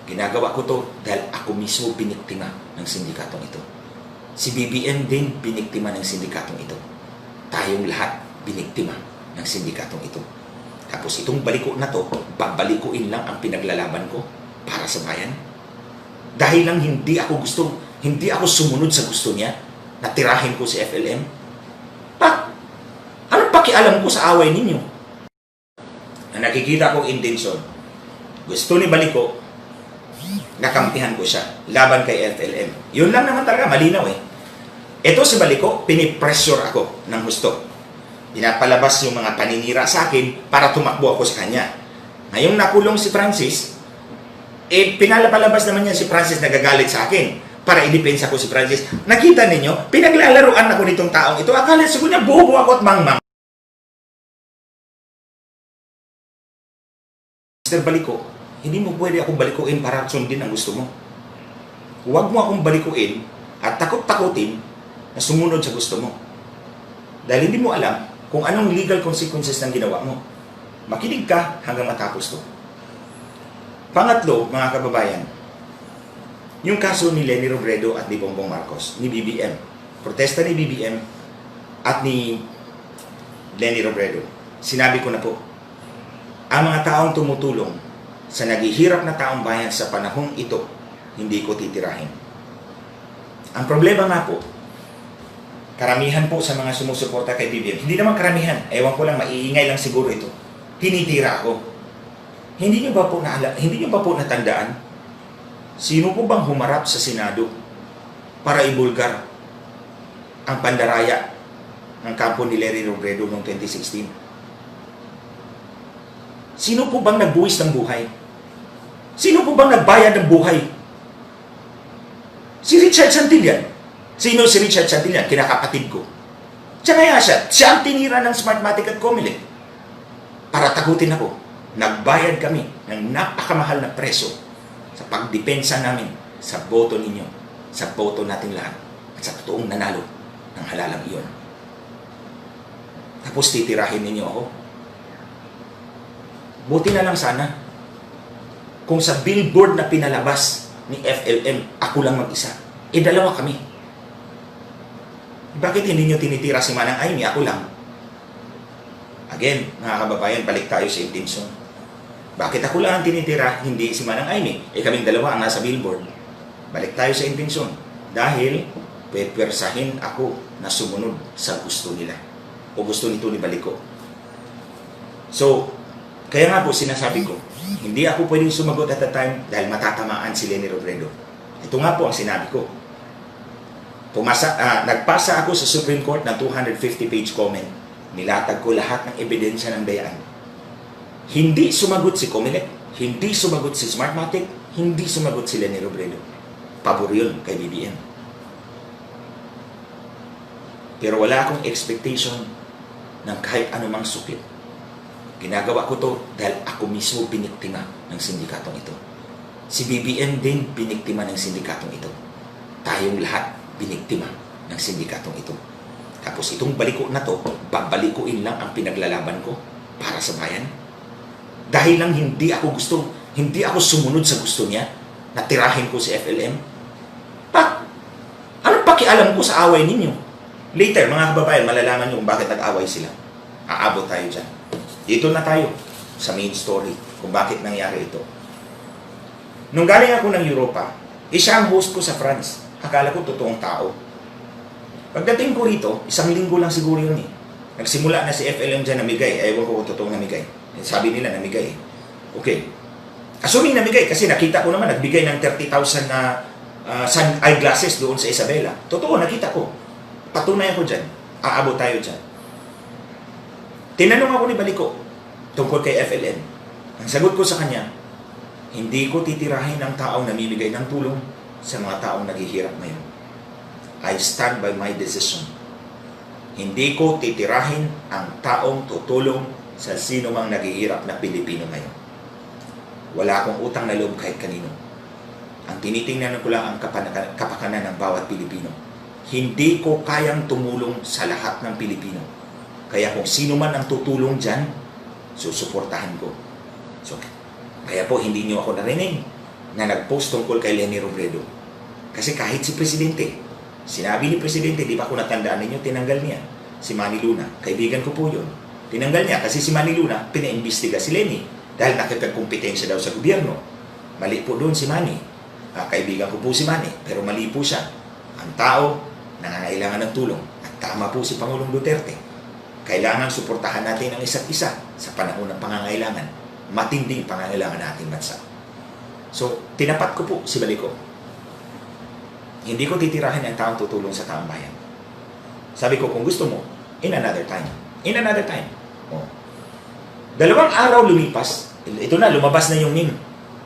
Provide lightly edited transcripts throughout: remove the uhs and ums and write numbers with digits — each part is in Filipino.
Ginagawa ko to dahil ako mismo biniktima ng sindikatong ito. Si BBM din biniktima ng sindikatong ito. Tayong lahat biniktima ng sindikatong ito. Tapos itong baliko na to, babalikuin lang ang pinaglalaban ko para sa bayan. Dahil lang hindi ako sumunod sa gusto niya, na tirahin ko si FLM. Anong pakialam ko sa away ninyo? Na nakikita kong intensyon, gusto ni Baliko, nakampihan ko siya laban kay FLM. Yun lang naman talaga, malinaw eh. Ito si Baliko, pinipressure ako ng gusto. Pinapalabas yung mga paninira sa akin para tumakbo ako sa kanya. Ngayong nakulong si Francis, pinalabas naman niya si Francis nagagalit sa akin para idepensa ko si Francis. Nakita ninyo, pinaglalaruan ako nitong taong ito. Akala siguro niya bobo ako at mangmang. Mr. Baliko, hindi mo pwede akong balikuin para sundin ang gusto mo. Huwag mo akong balikuin at takot-takutin na sumunod sa gusto mo. Dahil hindi mo alam kung anong legal consequences ng ginawa mo. Makinig ka hanggang matapos to. Pangatlo, mga kababayan, yung kaso ni Leni Robredo at ni Bongbong Marcos, ni BBM. Protesta ni BBM at ni Leni Robredo. Sinabi ko na po, ang mga taong tumutulong sa naghihirap na taong bayan sa panahong ito, hindi ko titirahin. Ang problema nga po, karamihan po sa mga sumusuporta kay BBM, hindi naman karamihan, ewan ko lang, maiingay lang siguro ito, tinitira ako. Hindi nyo ba po natandaan? Sino po bang humarap sa Senado para ibulgar ang pandaraya ng kampo ni Leni Robredo noong 2016? Sino po bang nagbuwis ng buhay? Sino po bang nagbayad ng buhay? Si Richard Santillan. Sino si Richard Santillan? Kinakapatid ko. Siya kaya siya. Siya ang tinira ng Smartmatic at Comelec. Para takutin ako. Nagbayad kami ng napakamahal na preso sa pagdepensa namin sa boto ninyo, sa boto nating lahat, at sa totoong nanalo ng halalang iyon. Tapos titirahin ninyo ako. Buti na lang sana kung sa billboard na pinalabas ni FLM, ako lang mag-isa. Dalawa kami. Bakit hindi nyo tinitira si Manang Aimee? Ako lang. Again, mga kababayan, balik tayo sa intensyon. Bakit ako lang ang tinitira, hindi si Manang Aimee? Kaming dalawa ang nasa billboard. Balik tayo sa intensyon. Dahil, pwersahin ako na sumunod sa gusto nila. O gusto nito ni Baliko. So, kaya nga po sinasabi ko, hindi ako pwedeng sumagot at the time dahil matatamaan si Leni Robredo. Ito nga po ang sinabi ko. Nagpasa ako sa Supreme Court ng 250-page comment. Nilatag ko lahat ng ebidensya ng dayaan. Hindi sumagot si Comelec, hindi sumagot si Smartmatic, hindi sumagot si Leni Robredo. Pabor yun kay BBM. Pero wala akong expectation ng kahit anumang suklit. Ginagawa ko to dahil ako mismo biniktima ng sindikatong ito. Si BBM din biniktima ng sindikatong ito. Tayong lahat biniktima ng sindikatong ito. Tapos itong baliko na to, babalikuin lang ang pinaglalaban ko para sa bayan. Dahil lang hindi ako sumunod sa gusto niya, na tirahin ko si FLM. Anong pakialam ko sa away ninyo? Later, mga kababayan, malalaman nyo kung bakit nag-away sila. Aabot tayo dyan. Dito na tayo sa main story kung bakit nangyari ito. Nung galing ako ng Europa, siya ang host ko sa France. Akala ko totoong tao. Pagdating ko rito, 1 linggo lang siguro yun eh. Nagsimula na si FLM dyan namigay. Ewan ko kung totoong namigay. Sabi nila namigay. Okay. Assuming namigay kasi nakita ko naman nagbigay ng 30,000 na eyeglasses doon sa Isabela. Totoo, nakita ko. Patunay ako dyan. Aabot tayo dyan. Tinanong ako ni Baliko tungkol kay FLM. Ang sagot ko sa kanya, hindi ko titirahin ang taong namimigay ng tulong sa mga taong naghihirap ngayon. I stand by my decision. Hindi ko titirahin ang taong tutulong sa sino mang naghihirap na Pilipino ngayon. Wala akong utang na loob kahit kanino. Ang tinitingnan ko lang ang kapakanan ng bawat Pilipino. Hindi ko kayang tumulong sa lahat ng Pilipino. Kaya kung sino man ang tutulong dyan, susuportahan ko. So, kaya po hindi nyo ako narinig na nag-post tungkol kay Leni Robredo. Kasi kahit si Presidente, sinabi ni Presidente, di ba kung natandaan ninyo, tinanggal niya si Manny Luna. Kaibigan ko po yun. Tinanggal niya kasi si Manny Luna, pinaimbestiga si Leni dahil nakipagkompetensya daw sa gobyerno. Mali po doon si Manny. Kaibigan ko po si Manny, pero mali po siya. Ang tao, nangangailangan ng tulong. At tama po si Pangulong Duterte. Kailangan suportahan natin ang isa't isa sa panahon ng pangangailangan. Matinding pangangailangan ng ating bansa. So, tinapat ko po si Baliko. Hindi ko titirahin ang taong tutulong sa taong bayan. Sabi ko, kung gusto mo, in another time. In another time. Oh. 2 araw lumipas. Ito na, lumabas na yung meme.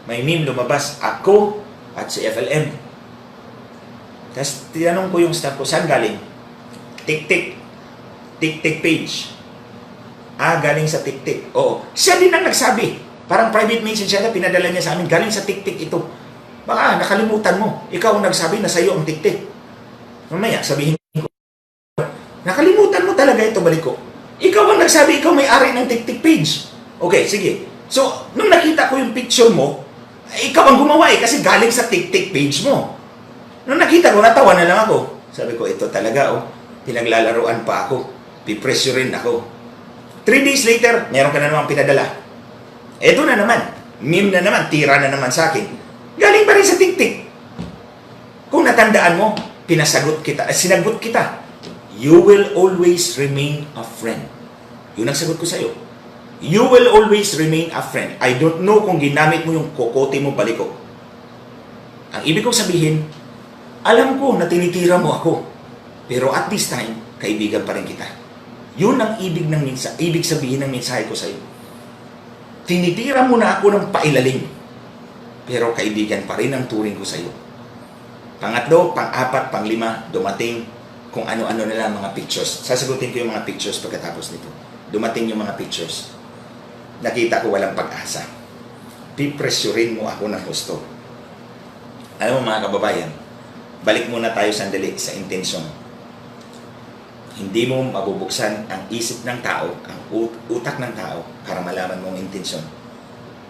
May meme lumabas. Ako at si FLM. Tapos, tinanong ko yung staff ko, saan galing? Tik-tik. Tik-tik page. Galing sa tik-tik. Oo. Siya din ang nagsabi. Parang private message siya, pinadala niya sa amin. Galing sa tik-tik ito. Baka nakalimutan mo. Ikaw ang nagsabi na sa iyo ang tik-tik. Mamaya, sabihin ko. Nakalimutan mo talaga ito, Baliko. Ikaw ang nagsabi, ikaw may-ari ng tik-tik page. Okay, sige. So, nung nakita ko yung picture mo, ikaw ang gumawa kasi galing sa tik-tik page mo. Nung nakita ko, natawa na lang ako. Sabi ko, ito talaga, pinaglalaruan pa ako. Pipressurein ako. 3 days later, meron ka na naman pinadala. Eto na naman. Meme na naman. Tira na naman sa akin. Galing pa rin sa tik-tik. Kung natandaan mo, sinagot kita. You will always remain a friend. Yun ang sagot ko sa'yo. You will always remain a friend. I don't know kung ginamit mo yung kokote mo, Baliko. Ang ibig kong sabihin, alam ko na tinitira mo ako. Pero at this time, kaibigan pa rin kita. Yun ang ibig sabihin ng mensahe ko sa iyo. Tinitira mo na ako ng pailalim. Pero kaibigan pa rin ang turing ko sa iyo. Pangatlo, pang-apat, pang-lima, dumating kung ano-ano nila mga pictures. Sasagutin ko yung mga pictures pagkatapos nito. Dumating yung mga pictures. Nakita ko walang pag-asa. Pipressurein mo ako ng gusto. Alam mo mga kababayan, balik muna tayo sandali sa intensyon. Hindi mo mabubuksan ang isip ng tao, ang utak ng tao para malaman mong intensyon.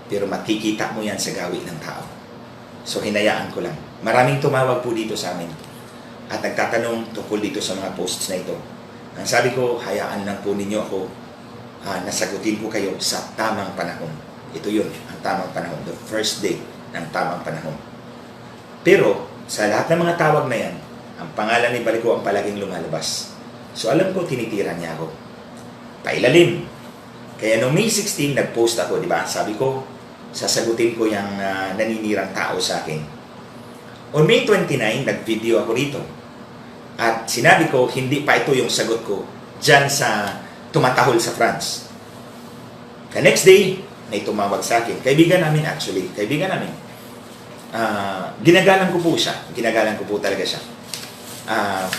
Pero makikita mo yan sa gawi ng tao. So hinayaan ko lang. Maraming tumawag po dito sa amin at nagtatanong tungkol dito sa mga posts na ito. Ang sabi ko, hayaan lang po ninyo ako, nasagutin ko kayo sa tamang panahon. Ito yun, ang tamang panahon. The first day ng tamang panahon. Pero sa lahat ng mga tawag na yan, ang pangalan ni Baliko ang palaging lumalabas. So alam ko, tinitira niya ako. Pailalim. Kaya noong May 16, nag-post ako, di ba? Sabi ko, sasagutin ko yung naninirang tao sa akin. On May 29, nag-video ako rito. At sinabi ko, hindi pa ito yung sagot ko dyan sa tumatahol sa France. The next day, may tumawag sa akin. Kaibigan namin actually. Kaibigan namin. Ginagalang ko po siya. Ginagalang ko po talaga siya.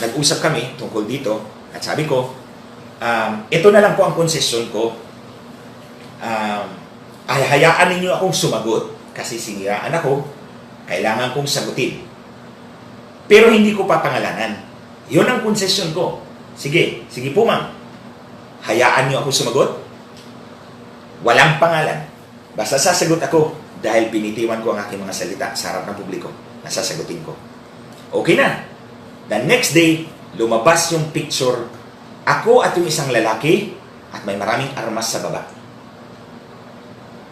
Nag-usap kami tungkol dito. At sabi ko, ito na lang po ang konsesyon ko. Hayaan ninyo akong sumagot. Kasi siniraan ako, kailangan kong sagutin. Pero hindi ko papangalanan. Yun ang konsesyon ko. Sige po ma'am. Hayaan niyo ako sumagot. Walang pangalan. Basta sasagot ako dahil pinitiwan ko ang aking mga salita sa harap ng publiko na sasagutin ko. Okay na. The next day, lumabas yung picture, ako at yung isang lalaki at may maraming armas sa baba.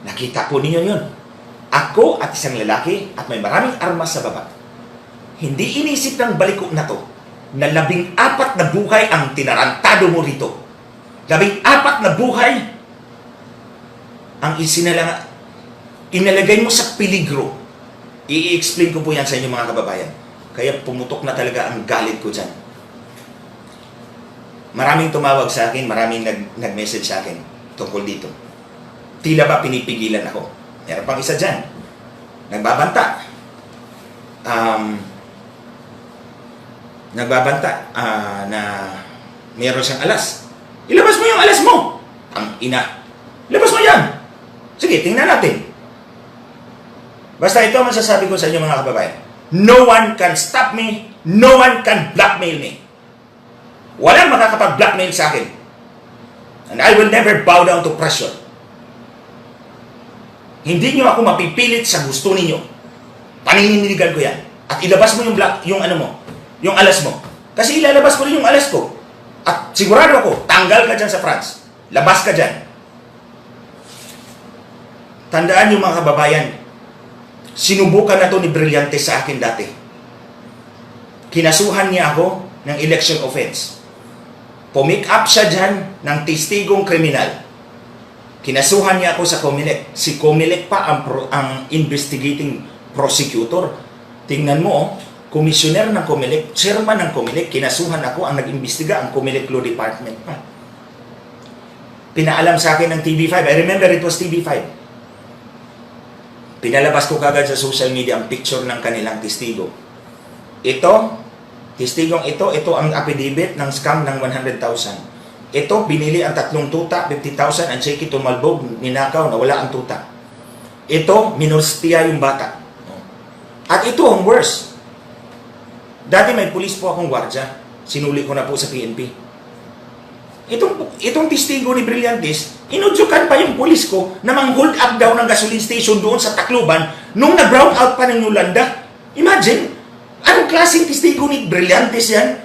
Nakita po ninyo yun. Ako at isang lalaki at may maraming armas sa baba. Hindi inisip ng Baliko na to na 14 na buhay ang tinarantado mo rito. 14 na buhay ang inalagay mo sa peligro. I-explain ko po yan sa inyo mga kababayan. Kaya pumutok na talaga ang galit ko dyan. Maraming tumawag sa akin, maraming nag-message sa akin tungkol dito. Tila ba pinipigilan ako? Meron pang isa dyan. Nagbabanta. Na meron siyang alas. Ilabas mo yung alas mo! Ang ina. Ilabas mo yan! Sige, tingnan natin. Basta ito ang masasabi ko sa inyo mga kababayan. No one can stop me. No one can blackmail me. Walang makakapag-blackmail sa akin. And I will never bow down to pressure. Hindi nyo ako mapipilit sa gusto ninyo. Panininigan ko yan. At ilabas mo yung ano mo, yung alas mo. Kasi ilalabas ko rin yung alas ko. At sigurado ako, tanggal ka dyan sa France. Labas ka dyan. Tandaan yung mga kababayan, sinubukan na to ni Brillantes sa akin dati. Kinasuhan niya ako ng election offense. Pumick up siya dyan ng testigong kriminal. Kinasuhan niya ako sa Comelec. Si Comelec pa ang investigating prosecutor. Tingnan mo, commissioner ng Comelec, chairman ng Comelec, kinasuhan ako, ang nag-imbestiga, ang Comelec Law Department pa. Pinaalam sa akin ng TV5. I remember it was TV5. Pinalabas ko kagad sa social media ang picture ng kanilang testigo. Testigong ito ang affidavit ng scam ng 100,000. Ito, binili ang 3 tuta, 50,000, ang cheque tumalbog, ninakaw, nawala ang tuta. Ito, minustia yung bata. At ito ang worst. Dati may pulis po akong gwardya. Sinuli ko na po sa PNP. Itong testigo ni Brillantes, inudyukan pa yung pulis ko na mang-hold up daw ng gasoline station doon sa Tacloban nung nag-brown out pa ng Yolanda. Imagine, anong klaseng testigo ni Brillantes yan?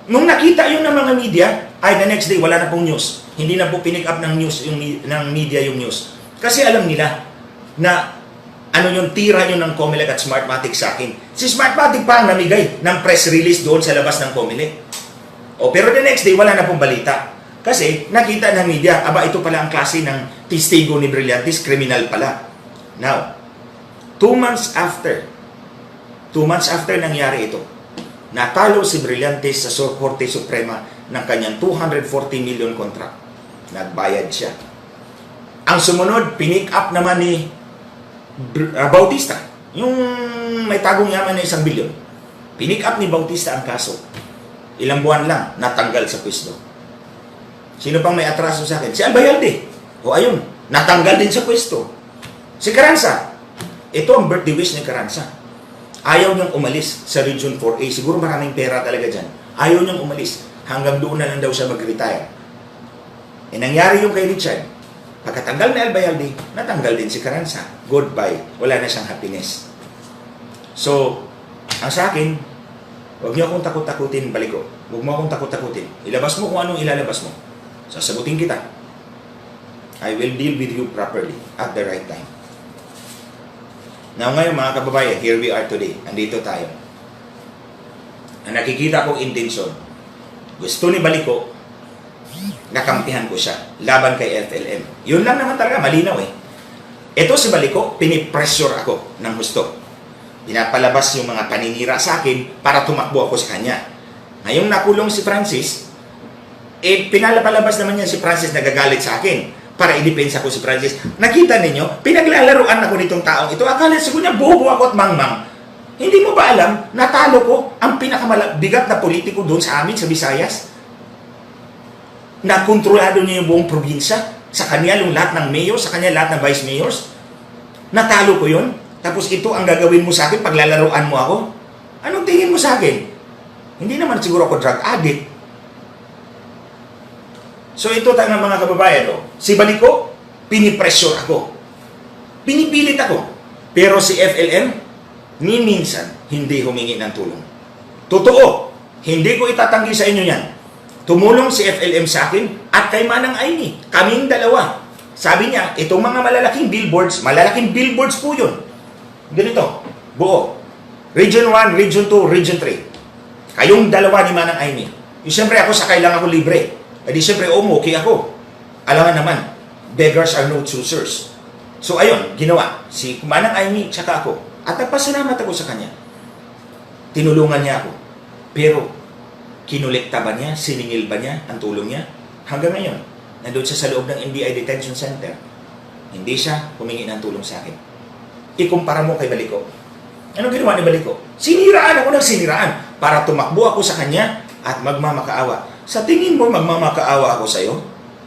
Nung nakita yun ng mga media, ay the next day, wala na pong news. Hindi na po pinick up ng news, ng media yung news. Kasi alam nila na ano yung tira yun ng Comelec at Smartmatic sa akin. Si Smartmatic pa ang namigay ng press release doon sa labas ng Comelec. Pero the next day, wala na pong balita. Kasi nakita ng media, ito pala ang klase ng testigo ni Brillantes, criminal pala. Now, 2 months after nangyari ito, natalo si Brillantes sa Korte Suprema ng kanyang 240 million contract. Nagbayad siya. Ang sumunod, pinick up naman ni Bautista, yung may tagong yaman na 1 bilyon. Pinick up ni Bautista ang kaso. Ilang buwan lang, natanggal sa pwesto. Sino pang may atraso sa akin? Si Albayalde. Ayun, natanggal din sa pwesto. Si Carranza. Ito ang birthday wish ni Carranza. Ayaw niyang umalis sa Region 4A. Siguro maraming pera talaga dyan. Ayaw niyang umalis. Hanggang doon na lang daw siya mag-retire. Nangyari yung kay Richard. Pagkatanggal ni Albayalde, natanggal din si Carranza. Goodbye. Wala na siyang happiness. So, ang sa akin, huwag niyo akong takot-takutin, balik ko. Huwag mo akong takot-takutin. Ilabas mo kung anong ilalabas mo. Sasagutin kita. I will deal with you properly at the right time. Now ngayon mga kababayan, here we are today. Andito tayo. Ang nakikita kong intensyon, gusto ni Baliko, nakampihan ko siya laban kay FLM. Yun lang naman talaga, malinaw eh. Ito si Baliko, pinipressure ako ng gusto. Pinapalabas yung mga paninira sa akin para tumakbo ako sa kanya. Ngayong nakulong si Francis, pinalapalabas naman niya si Francis nagagalit sa akin para idepensa ko si Francis. Nakita ninyo, pinaglalaruan ako nitong taong ito. Akala siguro niya bobo ako at mangmang. Hindi mo ba alam, natalo ko ang pinakamabigat na politiko doon sa amin, sa Visayas? Nakontrolado niya yung buong probinsya. Sa kanya yung lahat ng mayor, sa kanya lahat ng vice mayors. Natalo ko yun. Tapos ito ang gagawin mo sa akin, paglalaruan mo ako? Anong tingin mo sa akin? Hindi naman siguro ako drug addict. So ito tayo mga kababayan, si Baliko, pinipressure ako. Pinipilit ako. Pero si FLM, ni minsan, hindi humingi ng tulong. Totoo, hindi ko itatanggi sa inyo yan. Tumulong si FLM sa akin at kay Manang Aimee. Kaming dalawa. Sabi niya, itong mga malalaking billboards po yun. Ganito, buo. Region 1, Region 2, Region 3. Kayong dalawa ni Manang Aimee. Siyempre ako, sakay lang ako libre. Di siyempre, okay ako. Alam naman, beggars are no choosers. So ayun, ginawa. Si Manang Aimee, tsaka ako. At nagpasalamat ako sa kanya. Tinulungan niya ako. Pero, kinulekta ba niya? Siningil ba niya ang tulong niya? Hanggang ngayon, nandun siya sa loob ng NBI Detention Center. Hindi siya humingi ng tulong sa akin. Ikumpara mo kay Baliko. Ano ginawa ni Baliko? Siniraan ako ng siniraan para tumakbo ako sa kanya at magmamakaawa. Sa tingin mo, magmamakaawa ako sa iyo?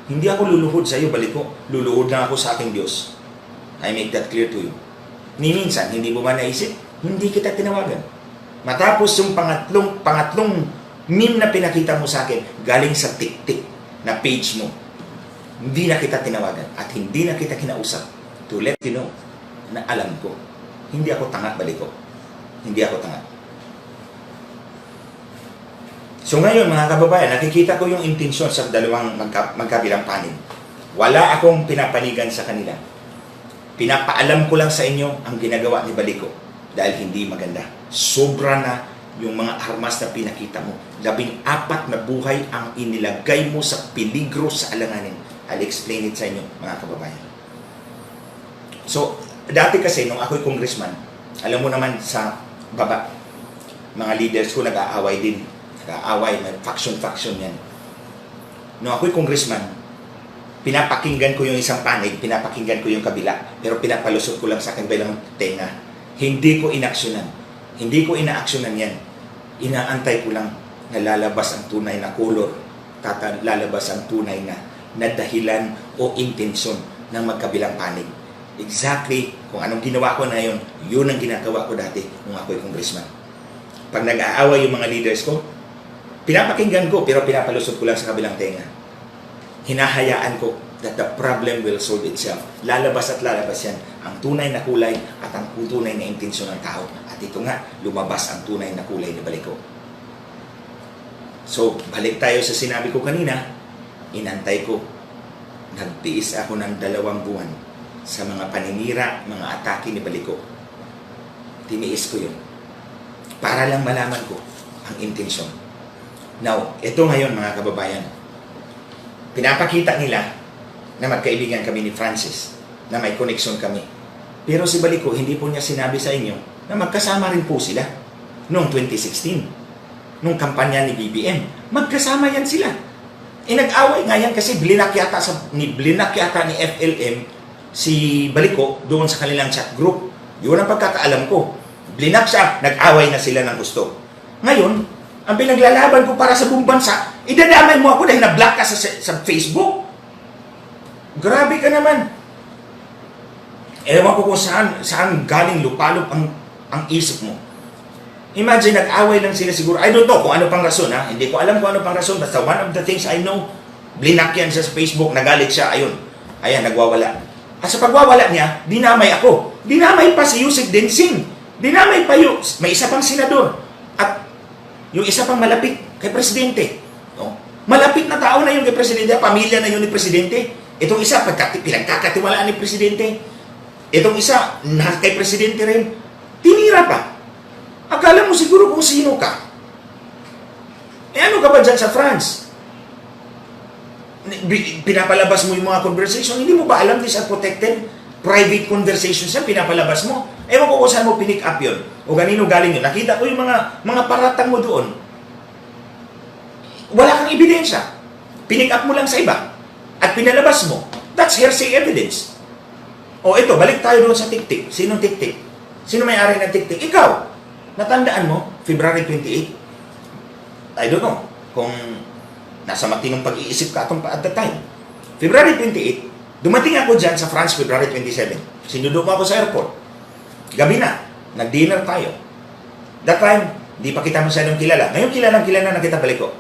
Hindi ako luluhod sa iyo, Baliko. Luluhod lang ako sa aking Diyos. I make that clear to you. Ni minsan, hindi mo ba naisip? Hindi kita tinawagan. Matapos yung pangatlong meme na pinakita mo sa akin, galing sa TikTok na page mo, hindi na kita tinawagan at hindi na kita kinausap to let you know na alam ko Hindi ako tanga, Baliko. Hindi ako tanga. So ngayon, mga kababayan, nakikita ko yung intensyon sa dalawang magkabilang panig. Wala akong pinapanigan sa kanila. Pinapaalam ko lang sa inyo ang ginagawa ni Baliko dahil hindi maganda. Sobra na yung mga armas na pinakita mo. 14 na buhay ang inilagay mo sa peligro sa alanganin. I'll explain it sa inyo, mga kababayan. So, dati kasi, nung ako'y congressman, alam mo naman sa baba, mga leaders ko nag-aaway din. Nag-aaway, may faction yan. Nung ako'y congressman, pinapakinggan ko yung isang panig, pinapakinggan ko yung kabila, pero pinapalusot ko lang sa kabilang tenga. Hindi ko inaksyonan. Hindi ko inaaksyonan yan. Inaantay ko lang na lalabas ang tunay na color, lalabas ang tunay na dahilan o intensyon ng magkabilang panig. Exactly kung anong ginawa ko na yun ang ginagawa ko dati nung ako'y congressman. Pag nag-aaway yung mga leaders ko, pinapakinggan ko pero pinapalusot ko lang sa kabilang tenga. Hinahayaan ko that the problem will solve itself. Lalabas at lalabas yan ang tunay na kulay at ang tunay na intensyon ng tao. At ito nga, lumabas ang tunay na kulay ni Baliko. So, balik tayo sa sinabi ko kanina, inantay ko. Nagtiis ako ng 2 buwan sa mga paninira, mga atake ni Baliko. Tiniis ko yun. Para lang malaman ko ang intensyon. Now, ito ngayon mga kababayan, pinapakita nila na magkaibigan kami ni Francis, na may connection kami. Pero si Baliko, hindi po niya sinabi sa inyo na magkasama rin po sila noong 2016. Noong kampanya ni BBM, magkasama yan sila. Nag-away nga yan kasi blinak yata ni FLM si Baliko doon sa kanilang chat group. Yun ang pagkakaalam ko. Blinak siya, nag-away na sila ng gusto. Ngayon, ang pinaglalaban ko para sa buong bansa, idadamay mo ako dahil na-block ka sa Facebook. Grabe ka naman. Ewan ko kung saan galing lupalop ang isip mo. Imagine, nag-away lang sila siguro. I don't know kung ano pang rason, ha? Hindi ko alam kung ano pang rason. Basta one of the things I know, blinak yan siya sa Facebook, nagalit siya, ayun. Ayan, nagwawala. At sa pagwawala niya, dinamay ako. Dinamay pa si Yusek Densing. Dinamay pa yung, may isa pang senador. At yung isa pang malapit kay Presidente. No? Malapit na tao na yun kay Presidente, pamilya na yun ni Presidente. Itong isa, pinagkakatiwalaan ni Presidente. Itong isa, kay Presidente rin, tinira pa. Akala mo siguro kung sino ka. Ano ka ba dyan sa France? Pinapalabas mo yung mga conversation, hindi mo ba alam these are protected? Private conversations yan, pinapalabas mo. Ewan ko kung saan mo pinick up yun. O ganino galing yun. Nakita ko yung mga paratang mo doon. Wala kang ebidensya. Pinick up mo lang sa iba. At pinalabas mo. That's hearsay evidence. O ito, balik tayo doon sa TikTik. Sinong TikTik? Sino may-ari ng TikTik? Ikaw. Natandaan mo, February 28? I don't know kung nasa matinong pag-iisip ka at that time. February 28, dumating ako dyan sa France, February 27. Sinundo mo ako sa airport. Gabi na, nag-dinner tayo. That time, di pa kita masyadong kilala. Ngayon kilala na kita Baliko.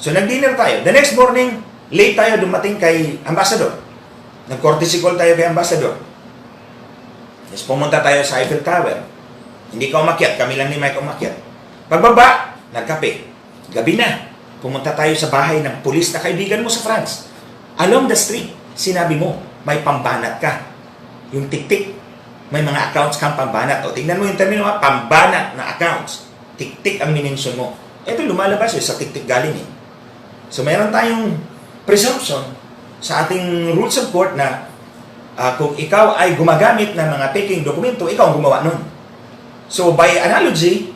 So nag-dinner tayo. The next morning, late tayo dumating kay Ambassador. Nag-courtesy call tayo kay Ambassador. Yes, pumunta tayo sa Eiffel Tower. Hindi ka umakyat, kami lang ni Mike umakyat. Pagbaba, nagkape. Gabi na, pumunta tayo sa bahay ng pulis na kaibigan mo sa France. Along the street, sinabi mo, may pambanat ka. Yung TikTik, may mga accounts kang pambanat. O tingnan mo yung termino, pambanat na accounts. TikTik ang minensyon mo. Ito lumalabas sa TikTik galing eh. So mayroon tayong presumption sa ating rules of court na kung ikaw ay gumagamit ng mga faking dokumento, ikaw ang gumawa nun. So by analogy,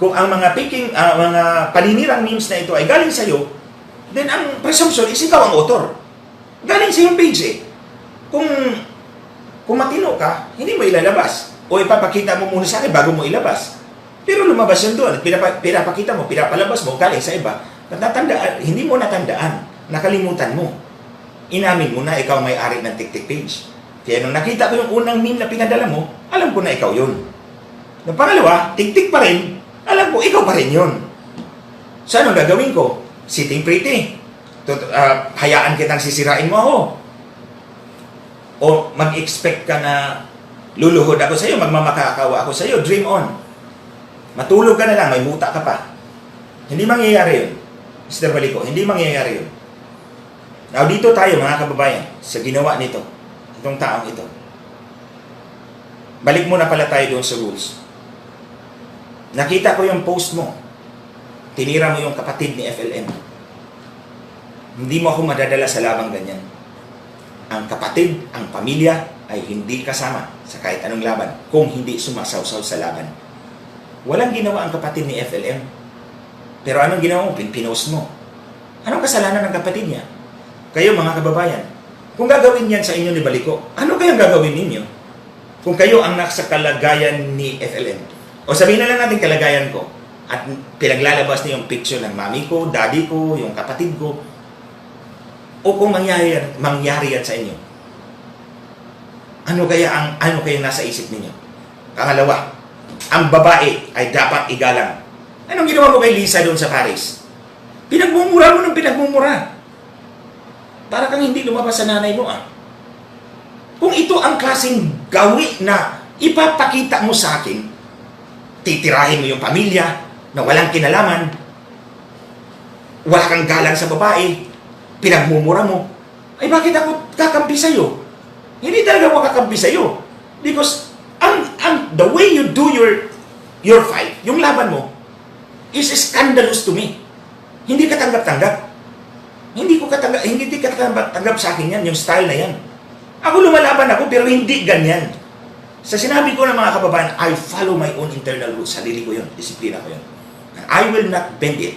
kung ang mga mga paninirang memes na ito ay galing sa iyo, then ang presumption is ikaw ang author. Galing sa iyong page eh. Kung matino ka, hindi mo ilalabas. O ipapakita mo muna sa akin bago mo ilabas. Pero lumabas yun doon. Pinapakita mo, pinapalabas mo, galing sa iba. Hindi mo natandaan. Nakalimutan mo. Inamin mo na ikaw may-ari ng TikTik page. Kaya nung nakita ko yung unang meme na pinadala mo, alam ko na ikaw yun. Na pangalawa, TikTik pa rin, alam ko, ikaw pa rin yun. So, anong gagawin ko? Sitting pretty. Hayaan kitang sisirain mo ako. O mag-expect ka na Luluhod ako sa'yo, magmamakakawa ako sa'yo, dream on. Matulog ka na lang, may muta ka pa. Hindi mangyayari yun. Mr. Baliko, hindi mangyayari yun. Now, dito tayo mga kababayan, sa ginawa nito, itong taong ito. Balik muna pala tayo doon sa rules. Nakita ko yung post mo. Tinira mo yung kapatid ni FLM. Hindi mo ako madadala sa labang ganyan. Ang kapatid, ang pamilya, ay hindi kasama sa kahit anong laban kung hindi sumasawsaw sa laban. Walang ginawa ang kapatid ni FLM. Pero anong ginawa mo? Pinost mo. Anong kasalanan ng kapatid niya? Kayo mga kababayan, kung gagawin yan sa inyo ni Baliko, ano kayang gagawin ninyo? Kung kayo ang nasa kalagayan ni FLM. O sabihin na lang natin kalagayan ko. At pinaglalabas niyo yung picture ng mami ko, daddy ko, yung kapatid ko. O kung mangyari yan sa inyo. Ano kaya nasa isip ninyo? Pangalawa, ang babae ay dapat igalang. Anong ginawa mo kay Lisa doon sa Paris? Pinagmumura mo ng pinagmumura. Para kang hindi lumabas sa nanay mo Kung ito ang klaseng gawi na ipapakita mo sa akin, titirahin mo yung pamilya na walang kinalaman, wala kang galang sa babae, pinagmumura mo, ay bakit ako kakampi sa'yo? Hindi talaga ako kakampi sa'yo. Because the way you do your fight, yung laban mo, is scandalous to me. Hindi ka tanggap-tanggap. Hindi ka tanggap sa akin yan, yung style na yan. Ako lumalaban ako, pero hindi ganyan. Sa sinabi ko ng mga kababayan, I follow my own internal rules. Sarili ko yun, disiplina ko yun. I will not bend it